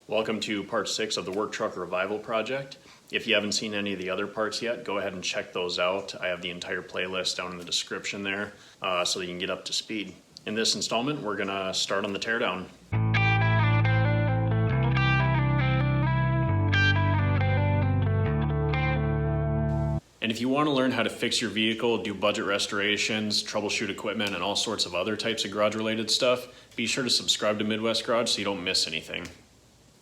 Welcome to part 6 of the Work Truck Revival project. If you haven't seen any of the other parts yet, go ahead and check those out. I have the entire playlist down in the description there so that you can get up to speed. In this installment, we're going to start on the teardown. And if you want to learn how to fix your vehicle, do budget restorations, troubleshoot equipment, and all sorts of other types of garage-related stuff, be sure to subscribe to Midwest Garage so you don't miss anything.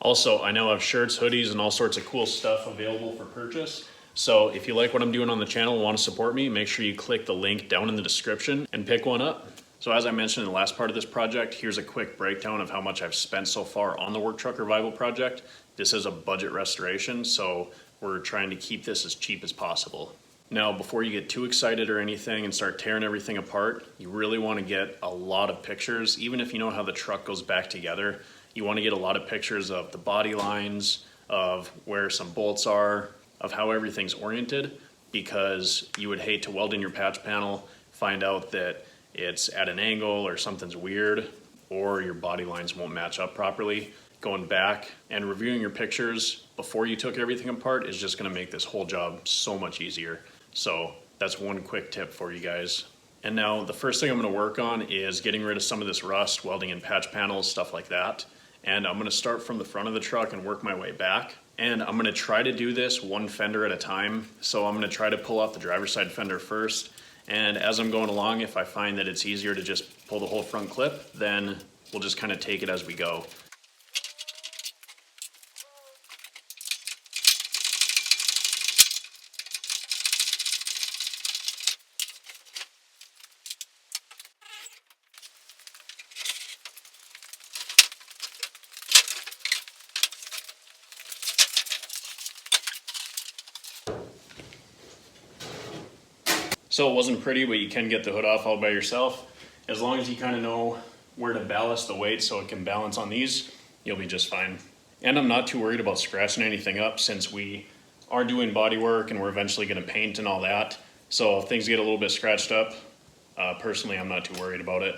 Also, I now have shirts, hoodies, and all sorts of cool stuff available for purchase. So if you like what I'm doing on the channel and want to support me, make sure you click the link down in the description and pick one up. So as I mentioned in the last part of this project, here's a quick breakdown of how much I've spent so far on the Work Truck Revival project. This is a budget restoration, so we're trying to keep this as cheap as possible. Now, before you get too excited or anything and start tearing everything apart, you really want to get a lot of pictures. Even if you know how the truck goes back together, you want to get a lot of pictures of the body lines, of where some bolts are, of how everything's oriented, because you would hate to weld in your patch panel, find out that it's at an angle or something's weird, or your body lines won't match up properly. Going back and reviewing your pictures before you took everything apart is just going to make this whole job so much easier. So that's one quick tip for you guys. And now the first thing I'm going to work on is getting rid of some of this rust, welding in patch panels, stuff like that. And I'm going to start from the front of the truck and work my way back. And I'm going to try to do this one fender at a time. So I'm going to try to pull off the driver's side fender first. And as I'm going along, if I find that it's easier to just pull the whole front clip, then we'll just kind of take it as we go. So it wasn't pretty, but you can get the hood off all by yourself. As long as you kind of know where to ballast the weight so it can balance on these, you'll be just fine. And I'm not too worried about scratching anything up since we are doing body work and we're eventually going to paint and all that. So if things get a little bit scratched up, personally, I'm not too worried about it.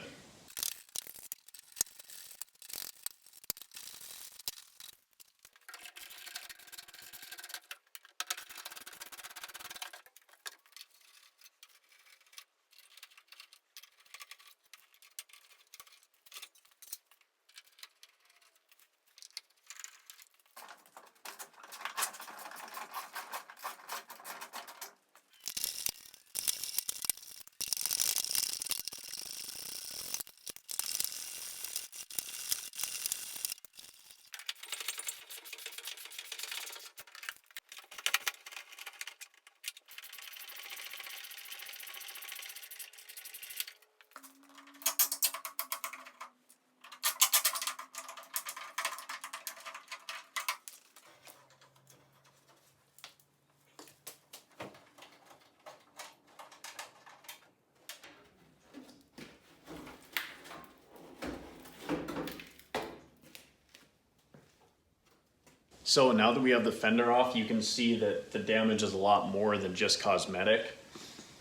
So now that we have the fender off, you can see that the damage is a lot more than just cosmetic.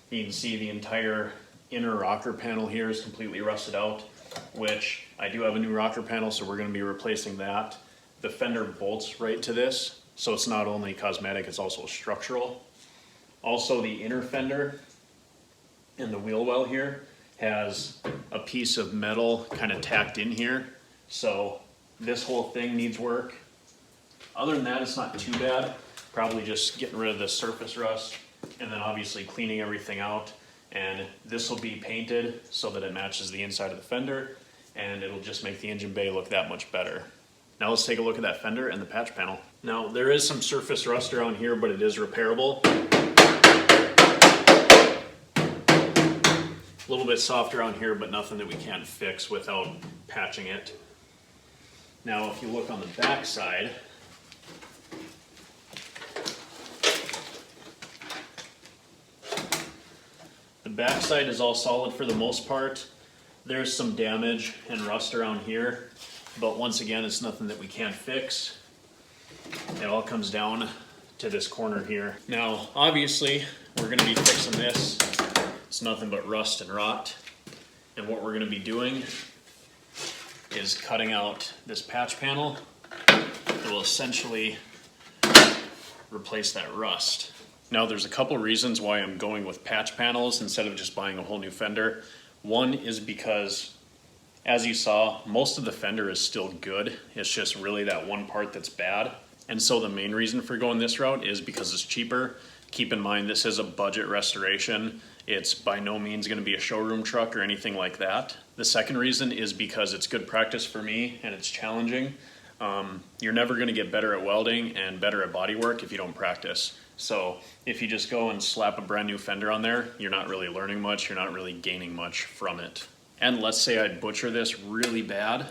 You can see the entire inner rocker panel here is completely rusted out, which I do have a new rocker panel, so we're going to be replacing that. The fender bolts right to this, so it's not only cosmetic, it's also structural. Also, the inner fender and the wheel well here has a piece of metal kind of tacked in here, so this whole thing needs work. Other than that, it's not too bad. Probably just getting rid of the surface rust and then obviously cleaning everything out. And this will be painted so that it matches the inside of the fender, and it'll just make the engine bay look that much better. Now let's take a look at that fender and the patch panel. Now there is some surface rust around here, but it is repairable. A little bit soft around here, but nothing that we can't fix without patching it. Now if you look on the back side, the backside is all solid for the most part. There's some damage and rust around here, but once again, it's nothing that we can't fix. It all comes down to this corner here. Now, obviously, we're going to be fixing this. It's nothing but rust and rot. And what we're going to be doing is cutting out this patch panel, essentially replace that rust. Now there's a couple reasons why I'm going with patch panels instead of just buying a whole new fender. One is because, as you saw, most of the fender is still good. It's just really that one part that's bad. And so the main reason for going this route is because it's cheaper. Keep in mind, this is a budget restoration. It's by no means going to be a showroom truck or anything like that. The second reason is because it's good practice for me and it's challenging. You're never going to get better at welding and better at bodywork if you don't practice. So if you just go and slap a brand new fender on there, you're not really learning much, you're not really gaining much from it. And let's say I butcher this really bad,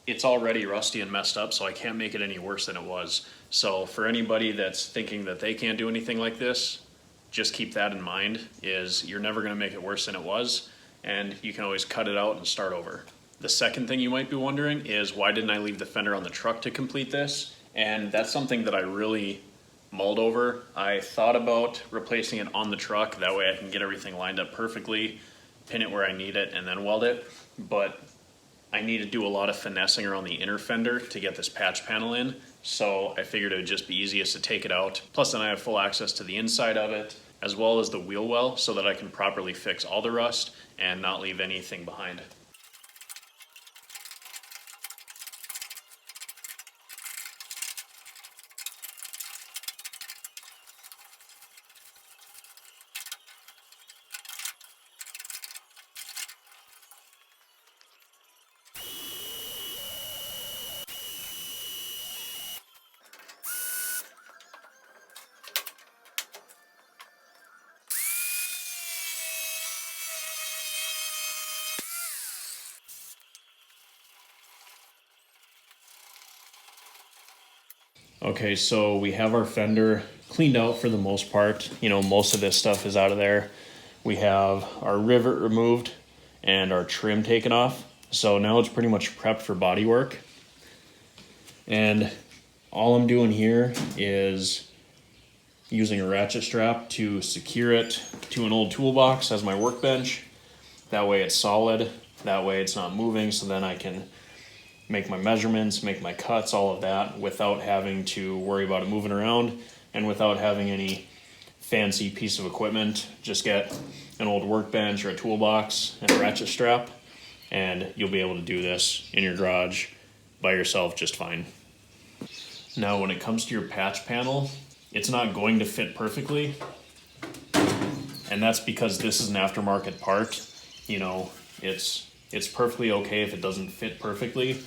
it's already rusty and messed up, so I can't make it any worse than it was. So for anybody that's thinking that they can't do anything like this, just keep that in mind, is you're never gonna make it worse than it was, and you can always cut it out and start over. The second thing you might be wondering is, why didn't I leave the fender on the truck to complete this? And that's something that I really mulled over. I thought about replacing it on the truck, that way I can get everything lined up perfectly, pin it where I need it, and then weld it. But I need to do a lot of finessing around the inner fender to get this patch panel in, so I figured it would just be easiest to take it out. Plus then I have full access to the inside of it, as well as the wheel well, so that I can properly fix all the rust and not leave anything behind. Okay, so we have our fender cleaned out for the most part. You know, most of this stuff is out of there. We have our rivet removed and our trim taken off. So now it's pretty much prepped for body work. And all I'm doing here is using a ratchet strap to secure it to an old toolbox as my workbench. That way it's solid, that way it's not moving, so then I can make my measurements, make my cuts, all of that, without having to worry about it moving around and without having any fancy piece of equipment. Just get an old workbench or a toolbox and a ratchet strap, and you'll be able to do this in your garage by yourself just fine. Now when it comes to your patch panel, it's not going to fit perfectly, and that's because this is an aftermarket part. You know, it's perfectly okay if it doesn't fit perfectly.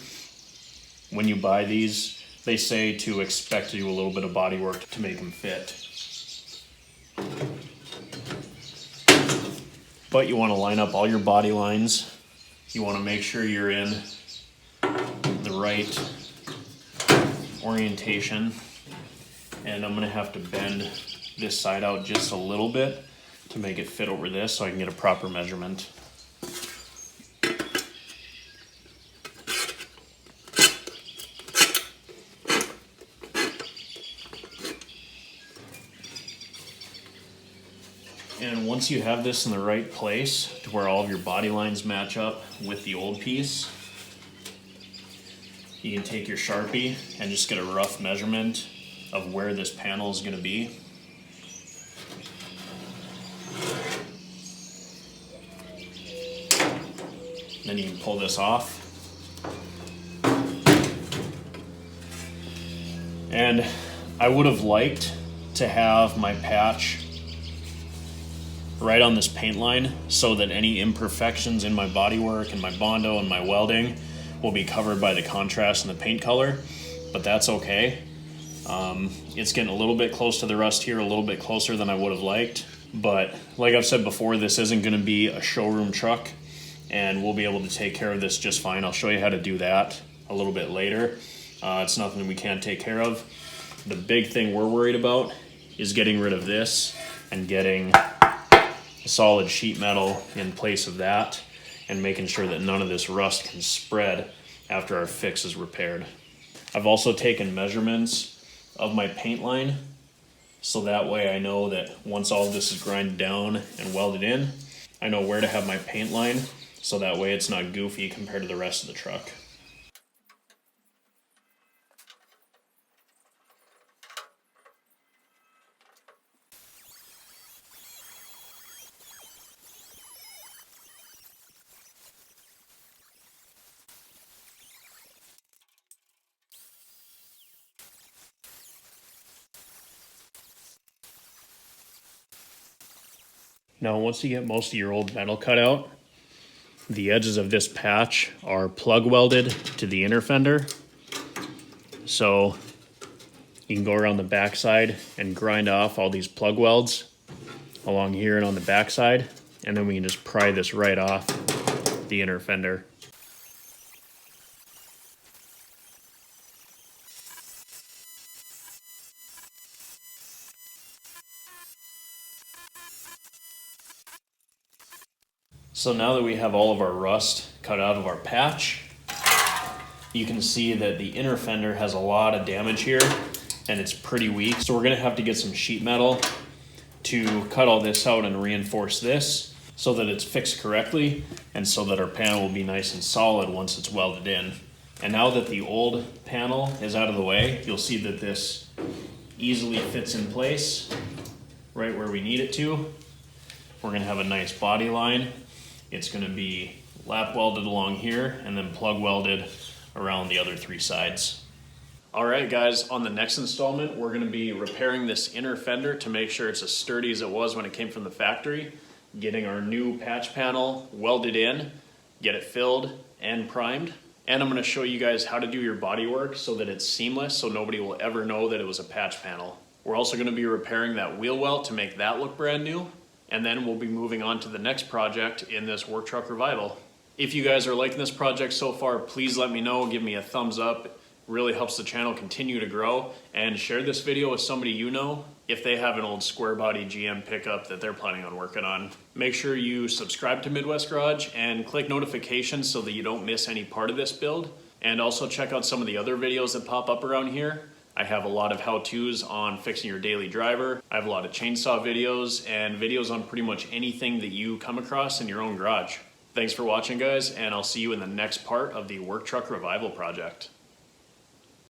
When you buy these, they say to expect to do a little bit of body work to make them fit. But you want to line up all your body lines. You want to make sure you're in the right orientation. And I'm going to have to bend this side out just a little bit to make it fit over this so I can get a proper measurement. And once you have this in the right place to where all of your body lines match up with the old piece, you can take your Sharpie and just get a rough measurement of where this panel is going to be. Then you can pull this off. And I would have liked to have my patch right on this paint line so that any imperfections in my bodywork and my Bondo and my welding will be covered by the contrast and the paint color, but that's okay. It's getting a little bit close to the rust here, a little bit closer than I would have liked, but like I've said before, this isn't going to be a showroom truck, and we'll be able to take care of this just fine. I'll show you how to do that a little bit later. It's nothing we can't take care of. The big thing we're worried about is getting rid of this and getting solid sheet metal in place of that, and making sure that none of this rust can spread after our fix is repaired. I've also taken measurements of my paint line, so that way I know that once all of this is grinded down and welded in, I know where to have my paint line, so that way it's not goofy compared to the rest of the truck. Now, once you get most of your old metal cut out, the edges of this patch are plug welded to the inner fender. So you can go around the backside and grind off all these plug welds along here and on the backside, and then we can just pry this right off the inner fender. So now that we have all of our rust cut out of our patch, you can see that the inner fender has a lot of damage here and it's pretty weak. So we're gonna have to get some sheet metal to cut all this out and reinforce this so that it's fixed correctly and so that our panel will be nice and solid once it's welded in. And now that the old panel is out of the way, you'll see that this easily fits in place right where we need it to. We're gonna have a nice body line. It's gonna be lap welded along here and then plug welded around the other three sides. All right, guys, on the next installment, we're gonna be repairing this inner fender to make sure it's as sturdy as it was when it came from the factory, getting our new patch panel welded in, get it filled and primed. And I'm gonna show you guys how to do your body work so that it's seamless so nobody will ever know that it was a patch panel. We're also gonna be repairing that wheel well to make that look brand new. And then we'll be moving on to the next project in this work truck revival. If you guys are liking this project so far, please let me know, give me a thumbs up. It really helps the channel continue to grow, and share this video with somebody you know if they have an old square body GM pickup that they're planning on working on. Make sure you subscribe to Midwest Garage and click notifications so that you don't miss any part of this build. And also check out some of the other videos that pop up around here. I have a lot of how-tos on fixing your daily driver. I have a lot of chainsaw videos and videos on pretty much anything that you come across in your own garage. Thanks for watching, guys, and I'll see you in the next part of the Work Truck Revival project.